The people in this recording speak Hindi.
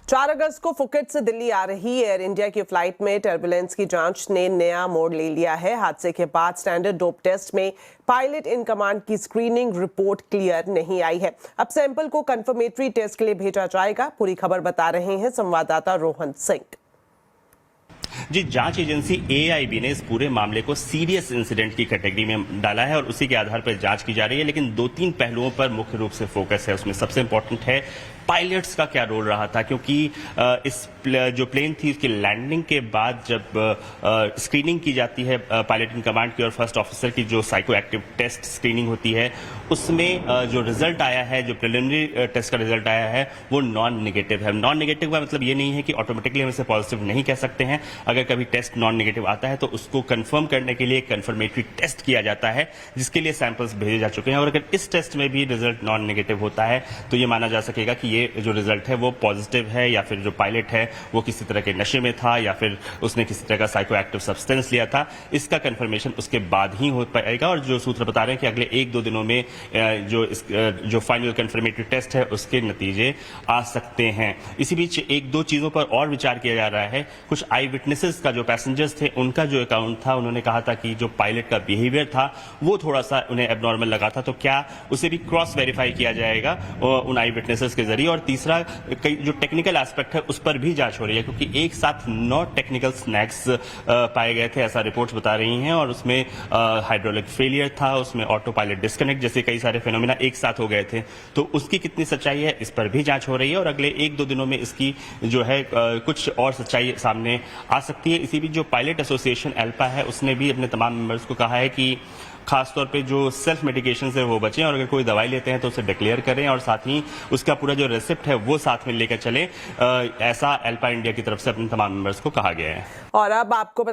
4 अगस्त को फुकेट से दिल्ली आ रही एयर इंडिया की फ्लाइट में टर्बुलेंस की जांच ने नया मोड़ ले लिया है। हादसे के बाद स्टैंडर्ड डोप टेस्ट में पायलट इन कमांड की स्क्रीनिंग रिपोर्ट क्लियर नहीं आई है। अब सैंपल को कंफर्मेटरी टेस्ट के लिए भेजा जाएगा। पूरी खबर बता रहे हैं संवाददाता रोहन सिंह। जी, जांच एजेंसी एआईबी ने इस पूरे मामले को सीरियस इंसिडेंट की कैटेगरी में डाला है और उसी के आधार पर जांच की जा रही है। लेकिन 2-3 पहलुओं पर मुख्य रूप से फोकस है। उसमें सबसे इंपॉर्टेंट है पायलट्स का क्या रोल रहा था, क्योंकि इस जो प्लेन थी उसकी लैंडिंग के बाद जब स्क्रीनिंग की जाती है पायलट इन कमांड की और फर्स्ट ऑफिसर की जो साइको एक्टिव टेस्ट स्क्रीनिंग होती है, उसमें जो रिजल्ट आया है, जो प्रिलिमिनरी टेस्ट का रिजल्ट आया है, वो नॉन नेगेटिव है। नॉन नेगेटिव का मतलब ये नहीं है कि ऑटोमेटिकली हम इसे पॉजिटिव नहीं कह सकते हैं। अगर कभी टेस्ट नॉन नेगेटिव आता है तो उसको कंफर्म करने के लिए कंफर्मेटरी टेस्ट किया जाता है, जिसके लिए सैंपल्स भेजे जा चुके हैं। और अगर इस टेस्ट में भी रिजल्ट नॉन नेगेटिव होता है तो ये माना जा सकेगा कि ये जो रिजल्ट है वो पॉजिटिव है, या फिर जो पायलट है वो किसी तरह के नशे में था, या फिर उसने किसी तरह का साइको एक्टिव सब्सटेंस लिया था। इसका कंफर्मेशन उसके बाद ही हो पाएगा। और जो सूत्र बता रहे हैं कि अगले 1-2 दिनों में जो फाइनल कंफर्मेटरी टेस्ट है उसके नतीजे आ सकते हैं। इसी बीच 1-2 चीजों पर और विचार किया जा रहा है। कुछ आई विटनेसेस का, जो पैसेंजर्स थे, उनका जो अकाउंट था, उन्होंने कहा था कि जो पायलट का बिहेवियर था वो थोड़ा सा उन्हें एबनॉर्मल लगा था। तो क्या उसे भी क्रॉस वेरीफाई किया जाएगा उन आई विटनेसेस के जरिए। और तीसरा, जो टेक्निकल एस्पेक्ट है उस पर भी जांच हो रही है, क्योंकि एक साथ 9 टेक्निकल स्नैक्स पाए गए थे, ऐसा रिपोर्ट्स बता रही हैं। और उसमें हाइड्रोलिक फेलियर था, उसमें ऑटो पायलट डिस्कनेक्ट जैसे कई सारे फिनोमिना एक साथ हो गए थे। तो उसकी कितनी सच्चाई है, इस पर भी जांच हो रही है। और अगले 1-2 दिनों में इसकी जो है कुछ और सच्चाई सामने आ सकती है। इसी बीच जो पायलट एसोसिएशन एल्पा है, उसने भी अपने तमाम मेंबर्स को कहा है कि खासतौर पे जो सेल्फ मेडिकेशन है वो बचें, और अगर कोई दवाई लेते हैं तो उसे डिक्लेयर करें, और साथ ही उसका पूरा जो रेसिप्ट है वो साथ में लेकर चलें। ऐसा एल्पा इंडिया की तरफ से अपने तमाम मेंबर्स को कहा गया है। और अब आपको